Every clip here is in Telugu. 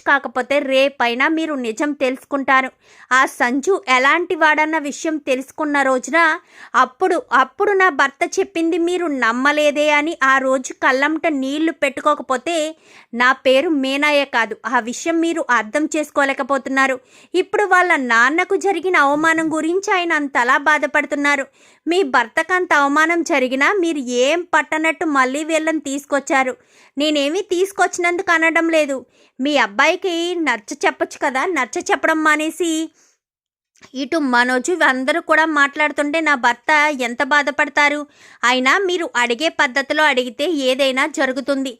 కాకపోతే రేపైనా మీరు నిజం తెలుసుకుంటారు. ఆ సంజు ఎలాంటి వాడన్న విషయం తెలుసుకున్న రోజున అప్పుడు నా భర్త చెప్పింది మీరు నమ్మలేదే అని ఆ రోజు కళ్ళంట నీళ్లు పెట్టుకోకపోతే నా పేరు మీనాయే కాదు. ఆ విషయం మీరు అర్థం చేసుకోలేకపోతున్నారు. ఇప్పుడు వాళ్ళ నాన్నకు జరిగిన అవమానం గురించి ఆయన అంతలా బాధపడుతున్నారు. మీ భర్తకు అంత అవమానం జరిగినా మీరు ఏం పట్టనట్టు మళ్ళీ వీళ్ళని తీసుకొచ్చారు. నేనేమీ తీసుకొచ్చినందుకు అనడం లేదు. మీ అబ్బాయికి నచ్చ చెప్పొచ్చు కదా, నచ్చ చెప్పడం మానేసి ఇటు మనోజు అందరూ కూడా మాట్లాడుతుంటే నా భర్త ఎంత బాధపడతారు. అయినా మీరు అడిగే పద్ధతిలో అడిగితే ఏదైనా జరుగుతుంది.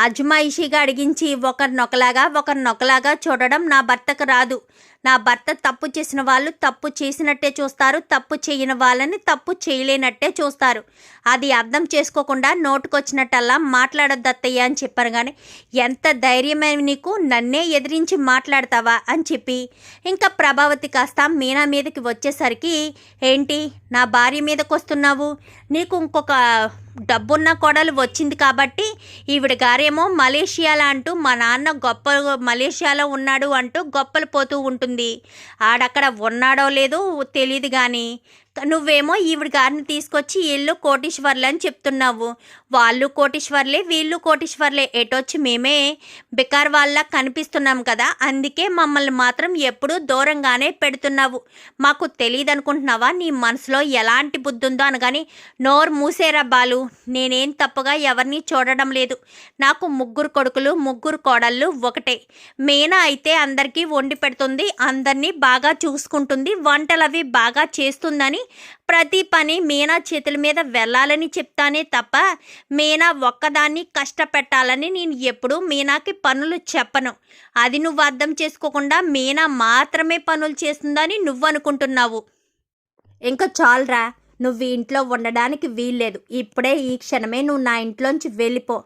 అజమాయిషీగా అడిగించి ఒకరినొకలాగా చూడడం నా భర్తకు రాదు. నా భర్త తప్పు చేసిన వాళ్ళు తప్పు చేసినట్టే చూస్తారు, తప్పు చేయని వాళ్ళని తప్పు చేయలేనట్టే చూస్తారు. అది అర్థం చేసుకోకుండా నోటుకొచ్చినట్టల్లా మాట్లాడొద్దు అత్తయ్య అని చెప్పారు. కానీ ఎంత ధైర్యమే నీకు, నన్నే ఎదిరించి మాట్లాడతావా అని చెప్పి ఇంకా ప్రభావతి కాస్త మీనా మీదకి వచ్చేసరికి, ఏంటి నా భార్య మీదకి వస్తున్నావు, నీకు ఇంకొక డబ్బున్న కోడలు వచ్చింది కాబట్టి ఈవిడ గారేమో మలేషియాలో అంటూ మా నాన్న మలేషియాలో ఉన్నాడు అంటూ గొప్పలు పోతూ ఉంటుంది. ఆడక్కడ ఉన్నాడో లేదో తెలియదు కానీ నువ్వేమో ఈవిడ గారిని తీసుకొచ్చి ఇల్లు కోటీశ్వర్లే అని చెప్తున్నావు. వాళ్ళు కోటీశ్వర్లే వీళ్ళు కోటీశ్వర్లే, ఎటొచ్చి మేమే బికార్ వాళ్ళ కనిపిస్తున్నాం కదా, అందుకే మమ్మల్ని మాత్రం ఎప్పుడూ దూరంగానే పెడుతున్నావు. మాకు తెలియదు అనుకుంటున్నావా, నీ మనసులో ఎలాంటి బుద్ధి ఉందో అనగాని నోరు మూసేరా బాలు, నేనేం తప్పుగా ఎవరిని చూడడం లేదు. నాకు 3 కొడుకులు 3 కోడళ్ళు ఒకటే. మీనా అయితే అందరికీ వండి పెడుతుంది, అందరినీ బాగా చూసుకుంటుంది, వంటలవి బాగా చేస్తుందని ప్రతి పని మీనా చేతుల మీద వెళ్ళాలని చెప్తానే తప్ప మీనా ఒక్కదాన్ని కష్టపెట్టాలని నేను ఎప్పుడూ మీనాకి పనులు చెప్పను. అది నువ్వు అర్థం చేసుకోకుండా మీనా మాత్రమే పనులు చేస్తుందని నువ్వు అనుకుంటున్నావు. ఇంకా చాలరా, నువ్వు ఇంట్లో ఉండడానికి వీల్లేదు. ఇప్పుడే ఈ క్షణమే నువ్వు నా ఇంట్లోంచి వెళ్ళిపో.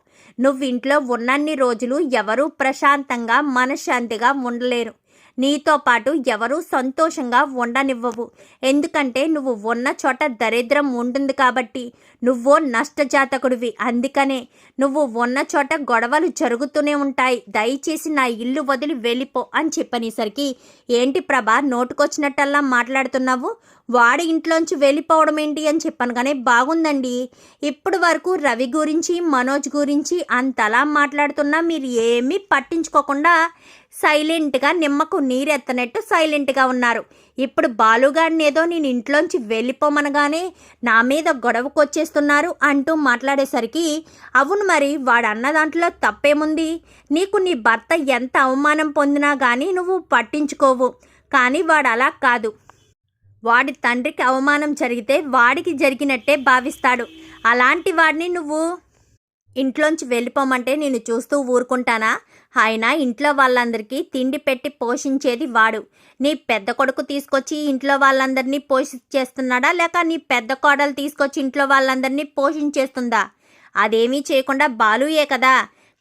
నువ్వు ఇంట్లో ఉన్నన్ని రోజులు ఎవరూ ప్రశాంతంగా మనశ్శాంతిగా ఉండలేరు. నీతో పాటు ఎవరూ సంతోషంగా ఉండనివ్వవు. ఎందుకంటే నువ్వు ఉన్న చోట దరిద్రం ఉంటుంది కాబట్టి. నువ్వు నష్టజాతకుడివి, అందుకనే నువ్వు ఉన్న చోట గొడవలు జరుగుతూనే ఉంటాయి. దయచేసి నా ఇల్లు వదిలి వెళ్ళిపో అని చెప్పనేసరికి, ఏంటి ప్రభా నోటుకొచ్చినట్టల్లా మాట్లాడుతున్నావు, వాడి ఇంట్లోంచి వెళ్ళిపోవడం ఏంటి అని చెప్పాను. కానీ బాగుందండి, ఇప్పటి వరకు రవి గురించి మనోజ్ గురించి అంతలా మాట్లాడుతున్నా మీరు ఏమీ పట్టించుకోకుండా సైలెంట్గా నిమ్మకు నీరెత్తనట్టు సైలెంట్గా ఉన్నారు. ఇప్పుడు బాలుగాడిని ఏదో నేను ఇంట్లోంచి వెళ్ళిపోమనగానే నా మీద గొడవకొచ్చేస్తున్నారు అంటూ మాట్లాడేసరికి, అవును మరి వాడన్న దాంట్లో తప్పేముంది, నీకు నీ భర్త ఎంత అవమానం పొందినా కానీ నువ్వు పట్టించుకోవు. కానీ వాడు అలా కాదు. వాడి తండ్రికి అవమానం జరిగితే వాడికి జరిగినట్టే భావిస్తాడు. అలాంటి వాడిని నువ్వు ఇంట్లోంచి వెళ్ళిపోమంటే నేను చూస్తూ ఊరుకుంటానా? ఆయన ఇంట్లో వాళ్ళందరికీ తిండి పెట్టి పోషించేది వాడు. నీ పెద్ద కొడుకు తీసుకొచ్చి ఇంట్లో వాళ్ళందరినీ పోషించేస్తున్నాడా, లేక నీ పెద్ద కోడలు తీసుకొచ్చి ఇంట్లో వాళ్ళందరినీ పోషించేస్తుందా? అదేమీ చేయకుండా బాలుయే కదా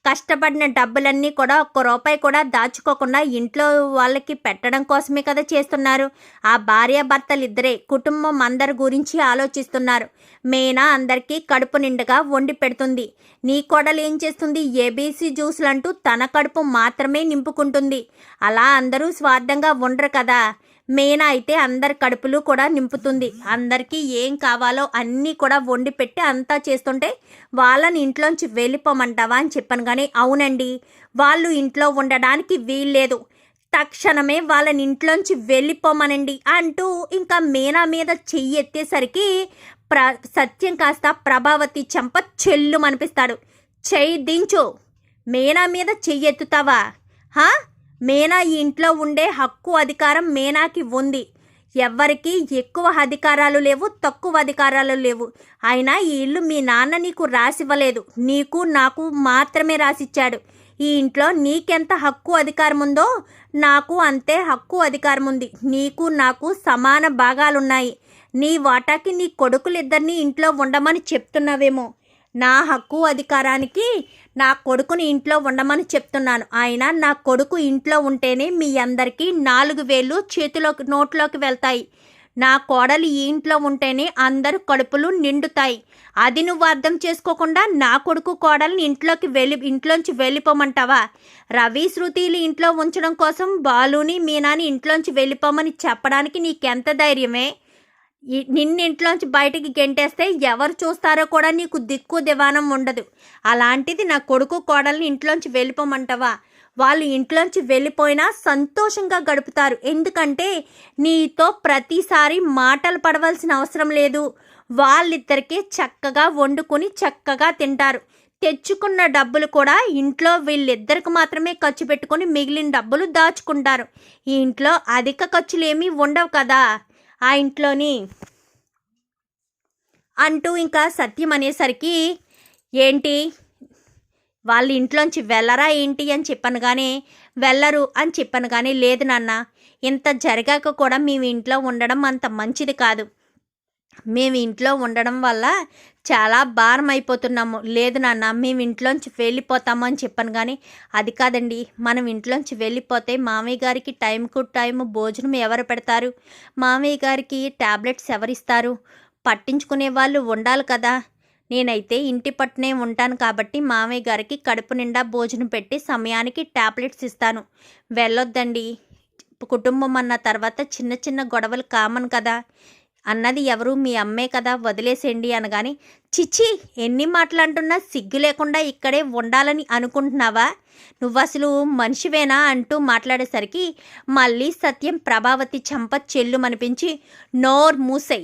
కష్టపడిన డబ్బులన్నీ కూడా 1 రూపాయి కూడా దాచుకోకుండా ఇంట్లో వాళ్ళకి పెట్టడం కోసమే కదా చేస్తున్నారు. ఆ భార్యాభర్తలిద్దరే కుటుంబం అందరి గురించి ఆలోచిస్తున్నారు. మీనా అందరికీ కడుపు నిండుగా వండి పెడుతుంది. నీ కోడలు ఏం చేస్తుంది, ఏబీసీ జ్యూసులంటూ తన కడుపు మాత్రమే నింపుకుంటుంది. అలా అందరూ స్వార్థంగా ఉండరు కదా. మీనా అయితే అందరి కడుపులు కూడా నింపుతుంది. అందరికీ ఏం కావాలో అన్నీ కూడా వండి పెట్టి అంతా చేస్తుంటే వాళ్ళని ఇంట్లోంచి వెళ్ళిపోమంటావా అని చెప్పాను. కానీ అవునండి, వాళ్ళు ఇంట్లో ఉండడానికి వీల్లేదు, తక్షణమే వాళ్ళని ఇంట్లోంచి వెళ్ళిపోమనండి అంటూ ఇంకా మీనా మీద చెయ్యి ఎత్తేసరికి సత్యం కాస్త ప్రభావతి చెంప చెల్లుమనిపిస్తాడు. చెయ్యి దించు, మీనా మీద చెయ్యి ఎత్తుతావా? మీనా ఈ ఇంట్లో ఉండే హక్కు అధికారం మీనాకి ఉంది. ఎవ్వరికి ఎక్కువ అధికారాలు లేవు, తక్కువ అధికారాలు లేవు. అయినా ఈ ఇల్లు మీ నాన్న నీకు రాసివ్వలేదు, నీకు నాకు మాత్రమే రాసిచ్చాడు. ఈ ఇంట్లో నీకెంత హక్కు అధికారం ఉందో నాకు అంతే హక్కు అధికారం ఉంది. నీకు నాకు సమాన భాగాలున్నాయి. నీ వాటాకి నీ కొడుకులిద్దరినీ ఇంట్లో ఉండమని చెప్తున్నావేమో, నా హక్కు అధికారానికి నా కొడుకుని ఇంట్లో ఉండమని చెప్తున్నాను. ఆయన నా కొడుకు ఇంట్లో ఉంటేనే మీ అందరికీ 4 వేలు నోట్లోకి వెళ్తాయి. నా కోడలు ఈ ఇంట్లో ఉంటేనే అందరు కడుపులు నిండుతాయి. అది నువ్వు అర్థం చేసుకోకుండా నా కొడుకు కోడల్ని ఇంట్లోంచి వెళ్ళిపోమంటావా? రవి శృతిలు ఇంట్లో ఉంచడం కోసం బాలుని మీనాని ఇంట్లోంచి వెళ్ళిపోమని చెప్పడానికి నీకెంత ధైర్యమే? నిన్ను ఇంట్లోంచి బయటికి గెంటేస్తే ఎవరు చూస్తారో కూడా నీకు దిక్కు దివానం ఉండదు. అలాంటిది నా కొడుకు కోడల్ని ఇంట్లోంచి వెళ్ళిపోమంటావా? వాళ్ళు ఇంట్లోంచి వెళ్ళిపోయినా సంతోషంగా గడుపుతారు. ఎందుకంటే నీతో ప్రతిసారి మాటలు పడవలసిన అవసరం లేదు. వాళ్ళిద్దరికీ చక్కగా వండుకొని చక్కగా తింటారు. తెచ్చుకున్న డబ్బులు కూడా ఇంట్లో వీళ్ళిద్దరికి మాత్రమే ఖర్చు పెట్టుకొని మిగిలిన డబ్బులు దాచుకుంటారు. ఈ ఇంట్లో అధిక ఖర్చులు ఏమీ ఉండవు కదా ఆ ఇంట్లోని అంటూ ఇంకా సత్యం అనేసరికి, ఏంటి వాళ్ళ ఇంట్లోంచి వెళ్ళరా ఏంటి అని చెప్పాను కానీ వెళ్ళరు అని చెప్పాను కానీ, లేదు నాన్న, ఇంత జరిగాక కూడా మేము ఇంట్లో ఉండడం అంత మంచిది కాదు. మేము ఇంట్లో ఉండడం వల్ల చాలా భారం అయిపోతున్నాము. లేదు నాన్న, మేము ఇంట్లోంచి వెళ్ళిపోతాము అని చెప్పాను కానీ, అది కాదండి, మనం ఇంట్లోంచి వెళ్ళిపోతే మామయ్య గారికి టైంకు టైం భోజనం ఎవరు పెడతారు? మామయ్య గారికి ట్యాబ్లెట్స్ ఎవరిస్తారు? పట్టించుకునే వాళ్ళు ఉండాలి కదా. నేనైతే ఇంటి పట్టునే ఉంటాను కాబట్టి మామయ్య గారికి కడుపు నిండా భోజనం పెట్టి సమయానికి ట్యాబ్లెట్స్ ఇస్తాను. వెళ్ళొద్దండి, కుటుంబం అన్న తర్వాత చిన్న చిన్న గొడవలు కామన్ కదా. అన్నది ఎవరు? మీ అమ్మే కదా, వదిలేసేయండి అనగానే, చిచ్చి, ఎన్ని మాటలంటున్నా సిగ్గు లేకుండా ఇక్కడే ఉండాలని అనుకుంటున్నావా? నువ్వు అసలు మనిషివేనా అంటూ మాట్లాడేసరికి మళ్ళీ సత్యం ప్రభావతి చెంప చెల్లుమనిపించి, నోర్ మూసై,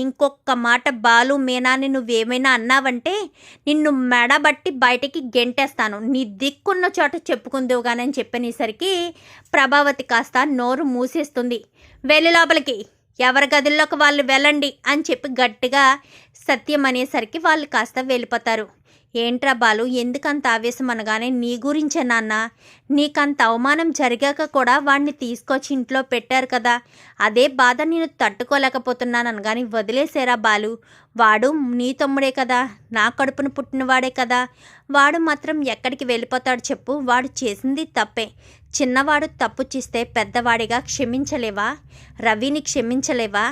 ఇంకొక్క మాట బాలు మీనాని నువ్వేమైనా అన్నావంటే నిన్ను మెడబట్టి బయటికి గెంటేస్తాను. నీ దిక్కున్న చోట చెప్పుకుందేవు కానీ అని చెప్పనేసరికి ప్రభావతి కాస్త నోరు మూసేస్తుంది. వెళ్ళి లోపలికి, ఎవరి గదుల్లోకి వాళ్ళు వెళ్ళండి అని చెప్పి గట్టిగా సత్యం అనేసరికి వాళ్ళు కాస్త వెళ్ళిపోతారు. ఏంట్రా బాలు, ఎందుకంత ఆవేశం అనగానే, నీ గురించే నాన్న, నీకంత అవమానం జరిగాక కూడా వాడిని తీసుకొచ్చి ఇంట్లో పెట్టారు కదా, అదే బాధ నేను తట్టుకోలేకపోతున్నాను అనగాని, వదిలేసేరా బాలు, వాడు నీ తమ్ముడే కదా, నా కడుపును పుట్టినవాడే కదా, వాడు మాత్రం ఎక్కడికి వెళ్ళిపోతాడు చెప్పు? వాడు చేసింది తప్పే. చిన్నవాడు తప్పు చేస్తే పెద్దవాడిగా క్షమించలేవా? రవిని క్షమించలేవా?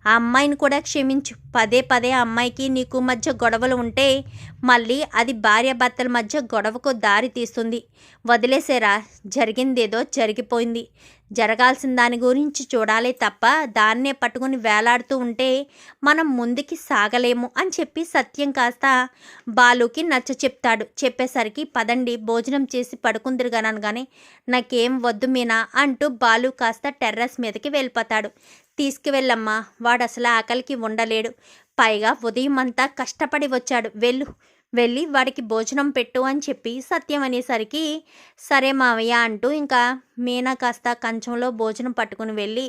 ఆ అమ్మాయిని కూడా క్షమించు. పదే ఆ అమ్మాయికి నీకు మధ్య గొడవలు ఉంటే మళ్ళీ అది భార్యాభర్తల మధ్య గొడవకు దారి తీస్తుంది. వదిలేసేరా, జరిగిందేదో జరిగిపోయింది. జరగాల్సిన దాని గురించి చూడాలే తప్ప దాన్నే పట్టుకుని వేలాడుతూ ఉంటే మనం ముందుకి సాగలేము అని చెప్పి సత్యం కాస్త బాలుకి నచ్చ చెప్తాడు. చెప్పేసరికి, పదండి భోజనం చేసి పడుకుందిరుగానగానే, నాకేం వద్దు మీనా అంటూ బాలు కాస్త టెర్రస్ మీదకి వెళ్ళిపోతాడు. తీసుకువెళ్ళమ్మా, వాడు అసలు ఆకలికి ఉండలేడు, పైగా ఉదయం అంతా కష్టపడి వచ్చాడు, వెళ్ళి వాడికి భోజనం పెట్టు అని చెప్పి సత్యం అనేసరికి, సరే మావయ్య అంటూ ఇంకా మీనా కాస్త కంచంలో భోజనం పట్టుకుని వెళ్ళి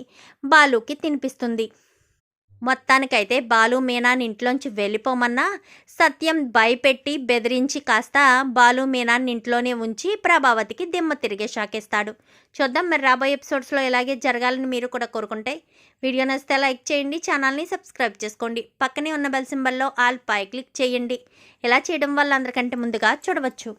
బాలుకి తినిపిస్తుంది. మొత్తానికైతే బాలు మీనాని ఇంట్లోంచి వెళ్ళిపోమన్నా సత్యం భయపెట్టి బెదిరించి కాస్త బాలు మీనాన్ని ఇంట్లోనే ఉంచి ప్రభావతికి దిమ్మ తిరిగే షాకేస్తాడు. చూద్దాం మరి రాబోయే ఎపిసోడ్స్లో ఇలాగే జరగాలని మీరు కూడా కోరుకుంటే వీడియో నచ్చితే లైక్ చేయండి, ఛానల్ని సబ్స్క్రైబ్ చేసుకోండి, పక్కనే ఉన్న బెల్ సింబల్లో ఆల్ పై క్లిక్ చేయండి. ఇలా చేయడం వల్ల అందరికంటే ముందుగా చూడవచ్చు.